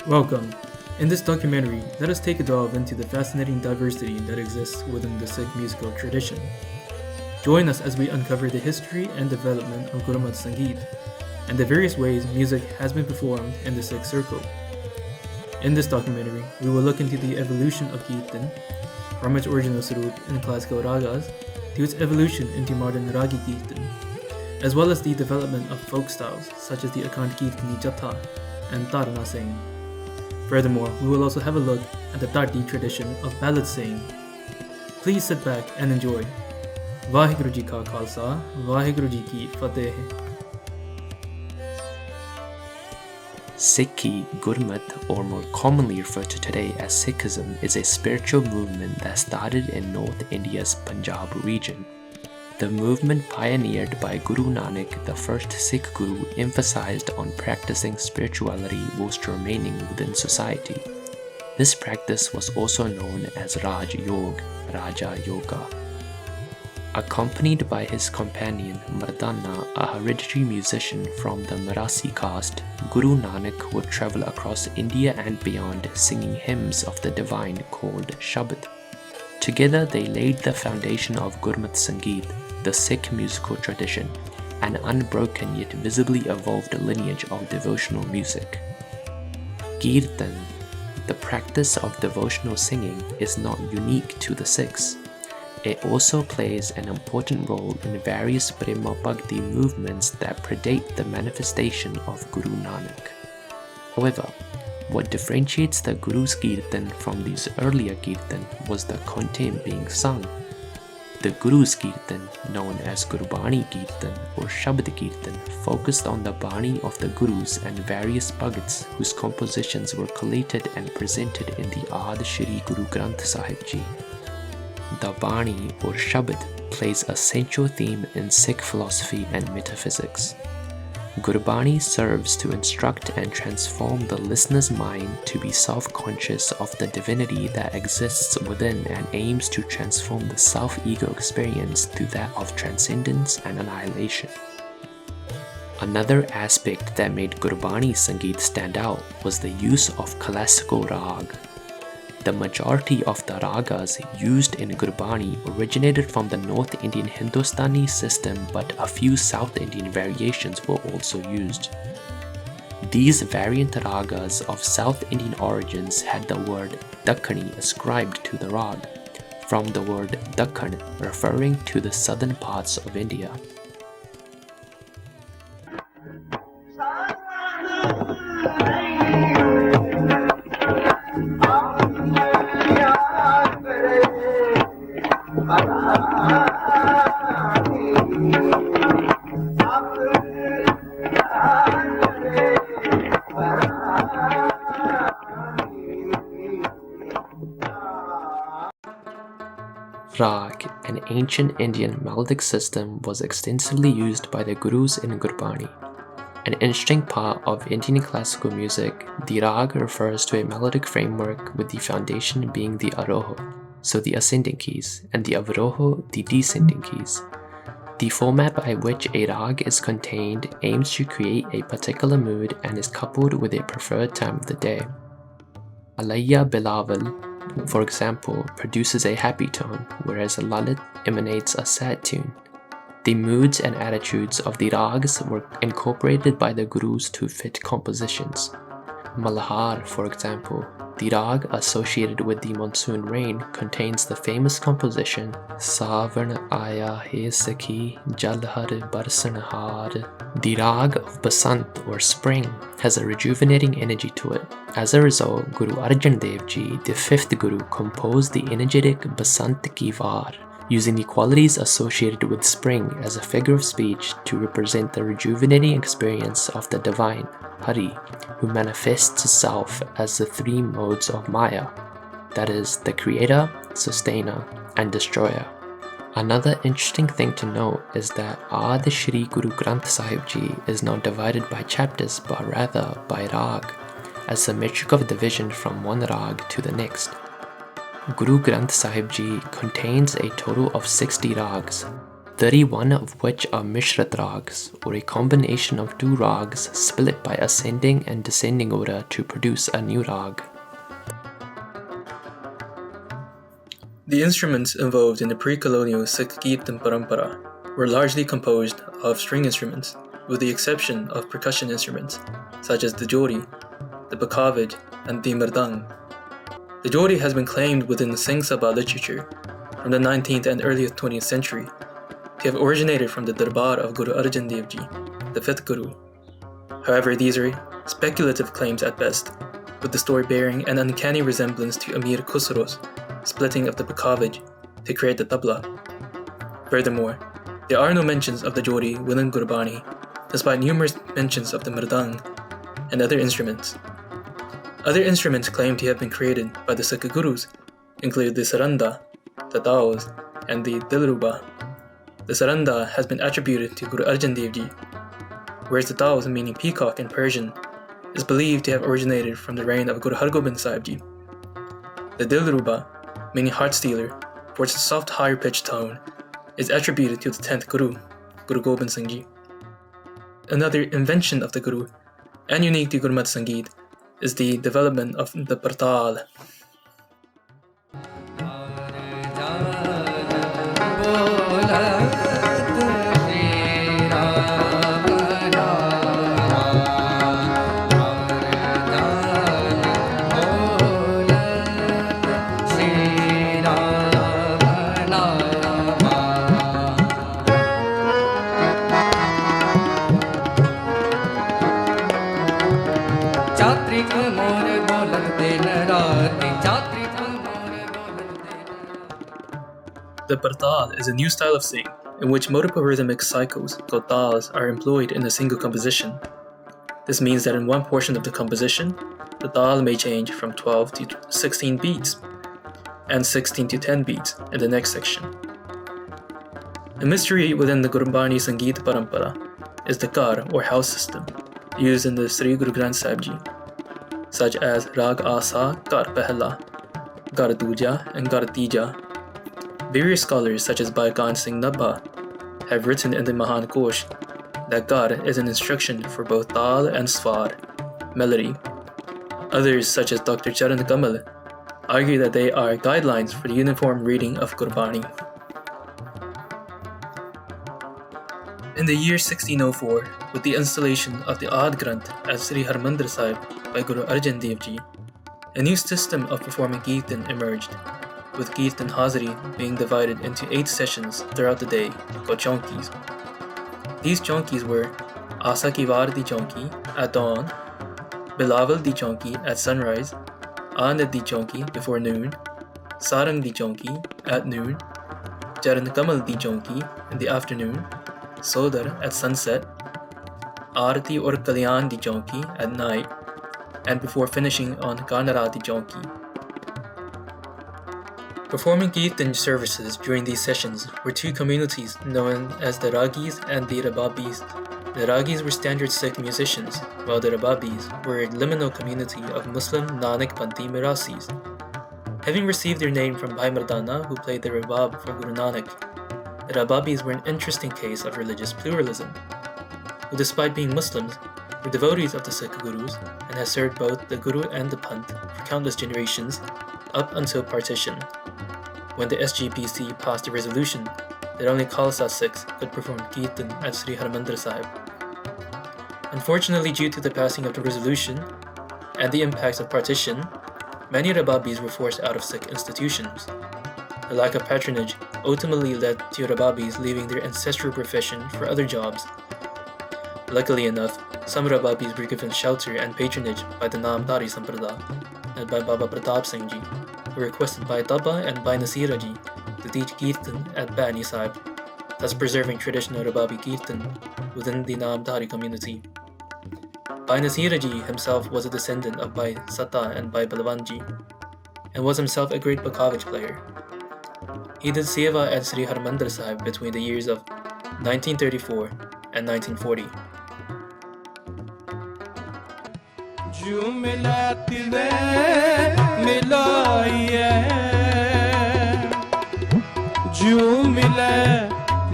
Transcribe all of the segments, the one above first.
Welcome. In this documentary, let us take a delve into the fascinating diversity that exists within the Sikh musical tradition. Join us as we uncover the history and development of Gurmat Sangeet and the various ways music has been performed in the Sikh circle. In this documentary, we will look into the evolution of Kirtan, from its original swaroop in classical ragas to its evolution into modern ragi Kirtan, as well as the development of folk styles such as the Akhand Kirtani Jatha and Dharna singing. Furthermore, we will also have a look at the Dhadi tradition of ballad singing. Please sit back and enjoy. Vaheguru Ji Ka Khalsa, Vaheguru Ji Ki Fateh. Sikhi, Gurmat, or more commonly referred to today as Sikhism, is a spiritual movement that started in North India's Punjab region. The movement pioneered by Guru Nanak, the first Sikh Guru, emphasized on practicing spirituality whilst remaining within society. This practice was also known as Raj Yog, Raja Yoga. Accompanied by his companion Mardana, a hereditary musician from the Marasi caste, Guru Nanak would travel across India and beyond singing hymns of the divine called Shabad. Together they laid the foundation of Gurmat Sangeet, the Sikh musical tradition, an unbroken yet visibly evolved lineage of devotional music. Kirtan, the practice of devotional singing, is not unique to the Sikhs. It also plays an important role in various Prema Bhakti movements that predate the manifestation of Guru Nanak. However, what differentiates the Guru's Kirtan from these earlier Kirtan was the content being sung. The Guru's Kirtan, known as Gurbani Kirtan or Shabad Kirtan, focused on the Bani of the Gurus and various Bhagats whose compositions were collated and presented in the Ad Shri Guru Granth Sahib Ji. The Bani or Shabad plays a central theme in Sikh philosophy and metaphysics. Gurbani serves to instruct and transform the listener's mind to be self-conscious of the divinity that exists within and aims to transform the self-ego experience to that of transcendence and annihilation. Another aspect that made Gurbani Sangeet stand out was the use of classical raag. The majority of the ragas used in Gurbani originated from the North Indian Hindustani system, but a few South Indian variations were also used. These variant ragas of South Indian origins had the word Dakkani ascribed to the rag, from the word Dakkan referring to the southern parts of India. Raag, an ancient Indian melodic system, was extensively used by the Gurus in Gurbani. An interesting part of Indian classical music, the raag refers to a melodic framework with the foundation being the aroha, so the ascending keys, and the avroha, the descending keys. The format by which a raag is contained aims to create a particular mood and is coupled with a preferred time of the day. Alayya Bilawal, for example, produces a happy tone, whereas Lalit emanates a sad tune. The moods and attitudes of the rags were incorporated by the Gurus to fit compositions. Malhar, for example, the rag associated with the monsoon rain, contains the famous composition Savan Aya He Sakhi Jalhar Barsanhar. The rag of Basant or spring has a rejuvenating energy to it. As a result, Guru Arjan Dev Ji, the fifth Guru, composed the energetic Basant Ki Var, using the qualities associated with spring as a figure of speech to represent the rejuvenating experience of the divine, Hari, who manifests itself as the three modes of Maya, that is, the creator, sustainer, and destroyer. Another interesting thing to note is that Ad Shri Guru Granth Sahib Ji is not divided by chapters but rather by raag, as the metric of division from one raag to the next. Guru Granth Sahib Ji contains a total of 60 rags. 31 of which are Mishrat rags, or a combination of two rags split by ascending and descending order to produce a new rag. The instruments involved in the pre-colonial Sikh Kirtan Parampara were largely composed of string instruments, with the exception of percussion instruments, such as the jori, the bakavaj, and the mardang. The jori has been claimed within the Singh Sabha literature from the 19th and early 20th century to have originated from the Darbar of Guru Arjan Dev Ji, the 5th Guru. However, these are speculative claims at best, with the story bearing an uncanny resemblance to Amir Khusro's splitting of the bakavaj to create the tabla. Furthermore, there are no mentions of the jori within Gurbani, despite numerous mentions of the mardang and other instruments. Other instruments claimed to have been created by the Sikh Gurus include the saranda, the taos, and the dilruba. The saranda has been attributed to Guru Arjan Dev Ji, whereas the taos, meaning peacock in Persian, is believed to have originated from the reign of Guru Hargobind Sahib Ji. The dilruba, meaning heart stealer, for its soft higher pitched tone, is attributed to the 10th Guru, Guru Gobind Singh Ji. Another invention of the Guru, and unique to Gurmat Sangeet, is the development of the partal. The partal is a new style of singing in which multiple rhythmic cycles called tals are employed in a single composition. This means that in one portion of the composition, the tal may change from 12 to 16 beats and 16 to 10 beats in the next section. A mystery within the Gurbani Sangeet Parampara is the Ghar or house system used in the Sri Guru Granth Sahib Ji, such as Raag Asa, Ghar Pehla, Ghar Duja, and Ghar Tija. Various scholars such as Baikan Singh Nabha have written in the Mahan Kosh that Ghar is an instruction for both Tal and Swar, melody. Others such as Dr. Charan Kamal argue that they are guidelines for the uniform reading of Gurbani. In the year 1604, with the installation of the Ad Granth at Sri Harmandir Sahib by Guru Arjan Dev Ji, a new system of performing Kirtan emerged, with Kirtan Hazari being divided into 8 sessions throughout the day, called Chaunkis. These Chaunkis were Asa Ki Var Di Chaunki at dawn, Bilawal Di Chaunki at sunrise, Anand Di Chaunki before noon, Sarang Di Chaunki at noon, Charan Kamal Di Chaunki in the afternoon, Sodar at sunset, Arati or Kalyan Di Chaunki at night, and before finishing on Ganara Di Chaunki. Performing Kirtan services during these sessions were two communities known as the Ragis and the Rababis. The Ragis were standard Sikh musicians, while the Rababis were a liminal community of Muslim Nanak Panthi Mirasis. Having received their name from Bhai Mardana, who played the Rabab for Guru Nanak, the Rababis were an interesting case of religious pluralism, who despite being Muslims, were devotees of the Sikh Gurus and has served both the Guru and the Panth for countless generations up until partition, when the SGPC passed a resolution that only Khalsa Sikhs could perform Kirtan at Sri Harmandir Sahib. Unfortunately, due to the passing of the resolution and the impacts of partition, many Rababis were forced out of Sikh institutions. The lack of patronage ultimately led to Rababis leaving their ancestral profession for other jobs. Luckily enough, some Rababis were given shelter and patronage by the Namdari Sampradaya, led by Baba Pratap Singh Ji, who were requested by Taba and by Nasira Ji to teach Kirtan at Bani Sahib, thus preserving traditional Rababi Kirtan within the Namdari community. Bhai Nasira Ji himself was a descendant of Bhai Satta and Bhai Balwan Ji, and was himself a great Bakavaj player. He did seva at Sri Harmandir Sahib between the years of 1934 and 1940. जो मिला तिले मिलाइए जो मिले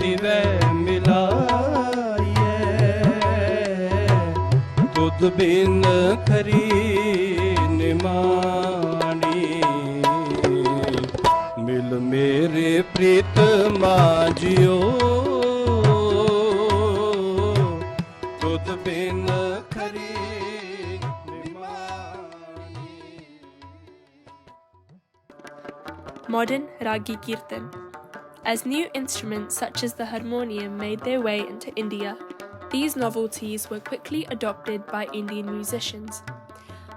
तिवै मिलाइए तुद बिन खरी निमानी मिल मेरे प्रीतमा जियो तुद बिन खरी Modern ragi kirtan. As new instruments such as the harmonium made their way into India, these novelties were quickly adopted by Indian musicians.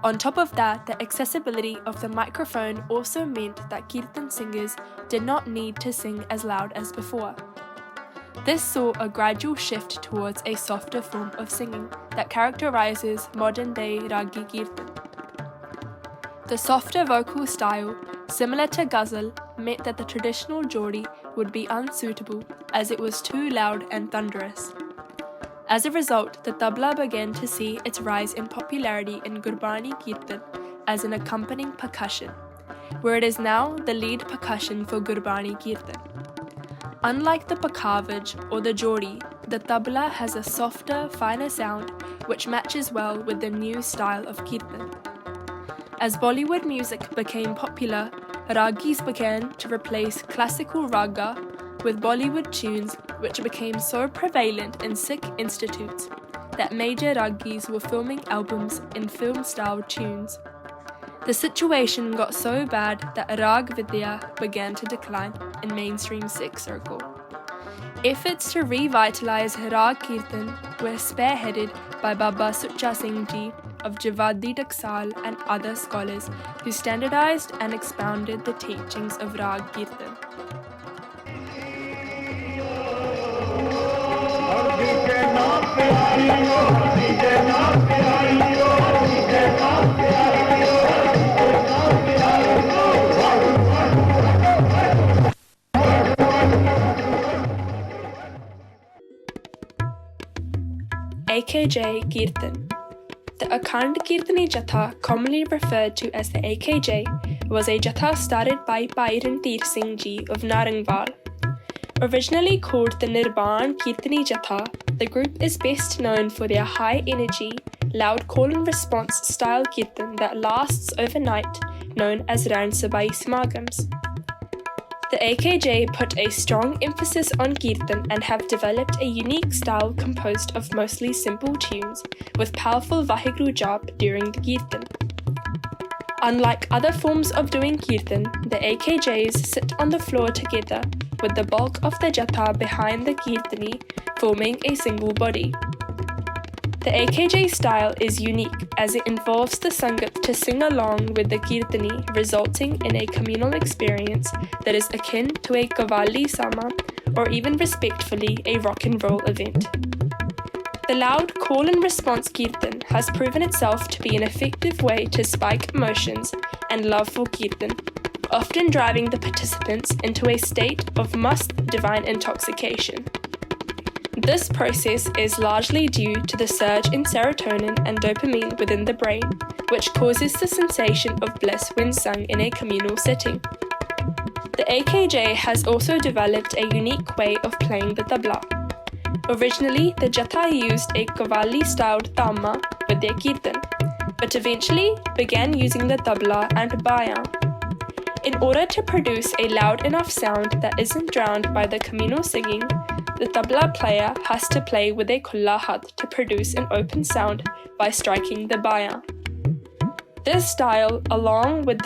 On top of that, the accessibility of the microphone also meant that kirtan singers did not need to sing as loud as before. This saw a gradual shift towards a softer form of singing that characterizes modern-day ragi kirtan. The softer vocal style, similar to ghazal, meant that the traditional jodi would be unsuitable as it was too loud and thunderous. As a result, the tabla began to see its rise in popularity in Gurbani Kirtan as an accompanying percussion, where it is now the lead percussion for Gurbani Kirtan. Unlike the pakhavaj or the jodi, the tabla has a softer, finer sound which matches well with the new style of Kirtan. As Bollywood music became popular, ragis began to replace classical raga with Bollywood tunes which became so prevalent in Sikh institutes that major ragis were filming albums in film-style tunes. The situation got so bad that rag vidya began to decline in mainstream Sikh circle. Efforts to revitalize rag kirtan were spearheaded by Baba Sucha Singh Ji of Javadi Daksal and other scholars who standardized and expounded the teachings of rag kirtan. AKJ Kirtan. The Akhand Kirtani Jatha, commonly referred to as the AKJ, was a Jatha started by Bhai Ranveer Singh Ji of Narangwal. Originally called the Nirban Kirtani Jatha, the group is best known for their high energy, loud call and response style kirtan that lasts overnight, known as Ran Sabai Samagams. The AKJ put a strong emphasis on kirtan and have developed a unique style composed of mostly simple tunes with powerful Vaheguru jap during the kirtan. Unlike other forms of doing kirtan, the AKJs sit on the floor together with the bulk of the jatha behind the kirtani forming a single body. The AKJ style is unique as it involves the Sangat to sing along with the Kirtani, resulting in a communal experience that is akin to a Qawwali Sama or even respectfully a rock and roll event. The loud call and response Kirtan has proven itself to be an effective way to spike emotions and love for Kirtan, often driving the participants into a state of must divine intoxication. This process is largely due to the surge in serotonin and dopamine within the brain, which causes the sensation of bliss when sung in a communal setting. The AKJ has also developed a unique way of playing the tabla. Originally, the Jatha used a Qawwali-styled tamma with their kirtan, but eventually began using the tabla and baya. In order to produce a loud enough sound that isn't drowned by the communal singing, the tabla player has to play with a khulla hath to produce an open sound by striking the baya. This style, along with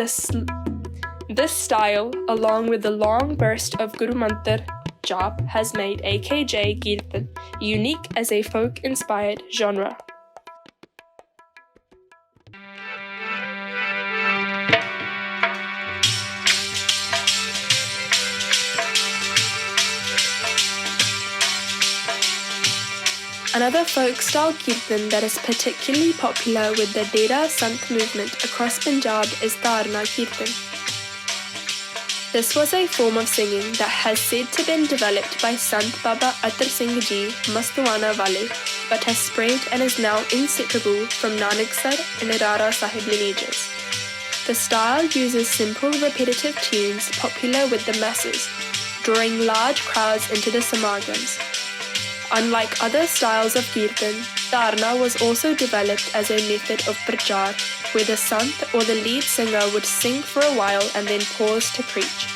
the long burst of Guru Mantar jap, has made AKJ Kirtan unique as a folk-inspired genre. Another folk-style kirtan that is particularly popular with the Dera Sant movement across Punjab is Dharna kirtan. This was a form of singing that has said to have been developed by Sant Baba Atar Singh Ji Mastuana Wale, but has spread and is now inseparable from Nanaksar and Rara Sahib lineages. The style uses simple repetitive tunes popular with the masses, drawing large crowds into the samagams. Unlike other styles of Kirtan, Dharna was also developed as a method of prachar, where the sant or the lead singer would sing for a while and then pause to preach.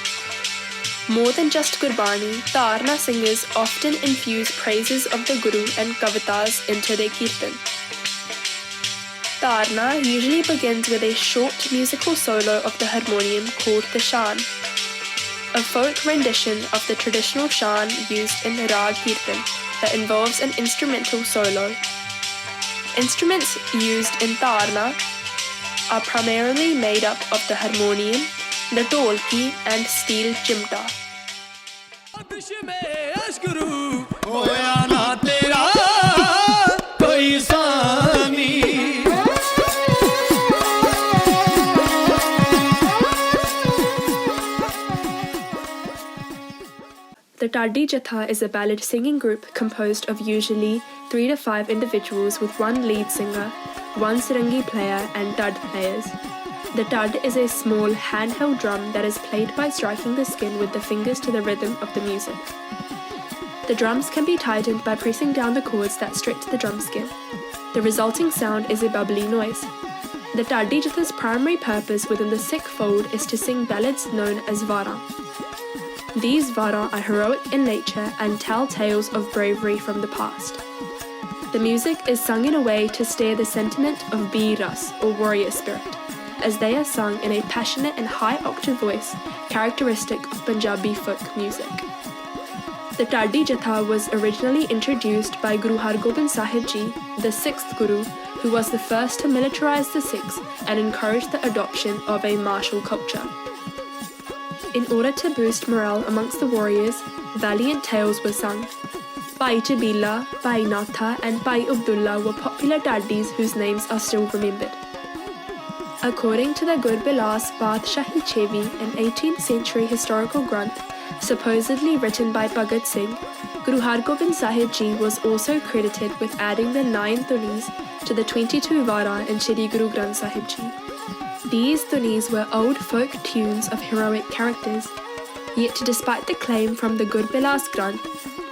More than just Gurbani, Dharna singers often infuse praises of the Guru and kavitas into their Kirtan. Dharna usually begins with a short musical solo of the harmonium called the shan, a folk rendition of the traditional shan used in raag Kirtan that involves an instrumental solo. Instruments used in Dharna are primarily made up of the harmonium, the dholki and steel chimta. The Dhadi Jatha is a ballad singing group composed of usually 3 to 5 individuals with one lead singer, one sarangi player and dud players. The dud is a small handheld drum that is played by striking the skin with the fingers to the rhythm of the music. The drums can be tightened by pressing down the chords that stretch the drum skin. The resulting sound is a bubbly noise. The Dhadi Jatha's primary purpose within the Sikh fold is to sing ballads known as vara. These vara are heroic in nature and tell tales of bravery from the past. The music is sung in a way to stir the sentiment of Bir Ras or warrior spirit, as they are sung in a passionate and high-octave voice characteristic of Punjabi folk music. The Dhadi Jatha was originally introduced by Guru Har Gobind Sahib Ji, the 6th Guru, who was the first to militarize the Sikhs and encourage the adoption of a martial culture. In order to boost morale amongst the warriors, valiant tales were sung. Bhai Chabila, Bhai Natha and Bhai Abdullah were popular Dhadis whose names are still remembered. According to the Gurbilas Patshahi Chevi, an 18th century historical granth, supposedly written by Bhagat Singh, Guru Har Gobind Sahib Ji was also credited with adding the 9 thunis to the 22 vara in Shri Guru Granth Sahib Ji. These thunis were old folk tunes of heroic characters, yet despite the claim from the Gurbilas Granth,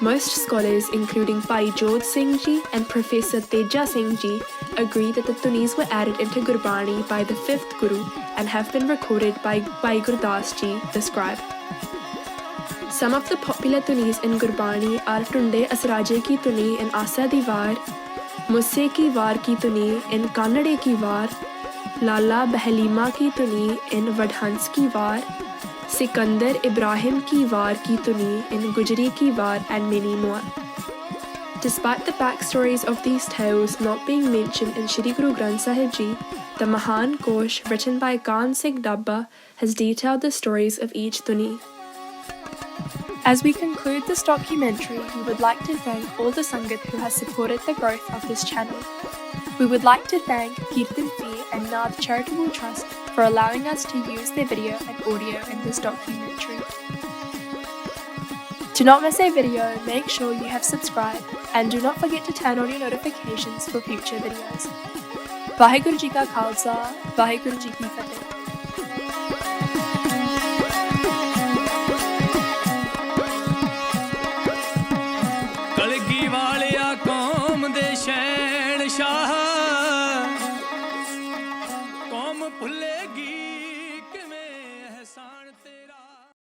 most scholars including Bhai Jodh Singh Ji and Professor Teja Singh Ji agree that the thunis were added into Gurbani by the 5th Guru and have been recorded by Bhai Gurdas Ji, the scribe. Some of the popular thunis in Gurbani are Tunde Asraje ki thuni in Asa di Var, Musse ki Var ki thuni in Kannade ki Var, Lala Bahlima ki thuni in Vadhans ki Var, Sikandar Ibrahim ki Var ki thuni in Gujri ki Var and many more. Despite the backstories of these tales not being mentioned in Shri Guru Granth Sahib Ji, the Mahan Kosh written by Khan Singh Dabba has detailed the stories of each thuni. As we conclude this documentary, we would like to thank all the Sangat who has supported the growth of this channel. We would like to thank Kirtan Fi and Nath Charitable Trust for allowing us to use their video and audio in this documentary. To not miss a video, make sure you have subscribed and do not forget to turn on your notifications for future videos. Vaheguru Ji Ka Khalsa, Vaheguru Ji Ki Fateh.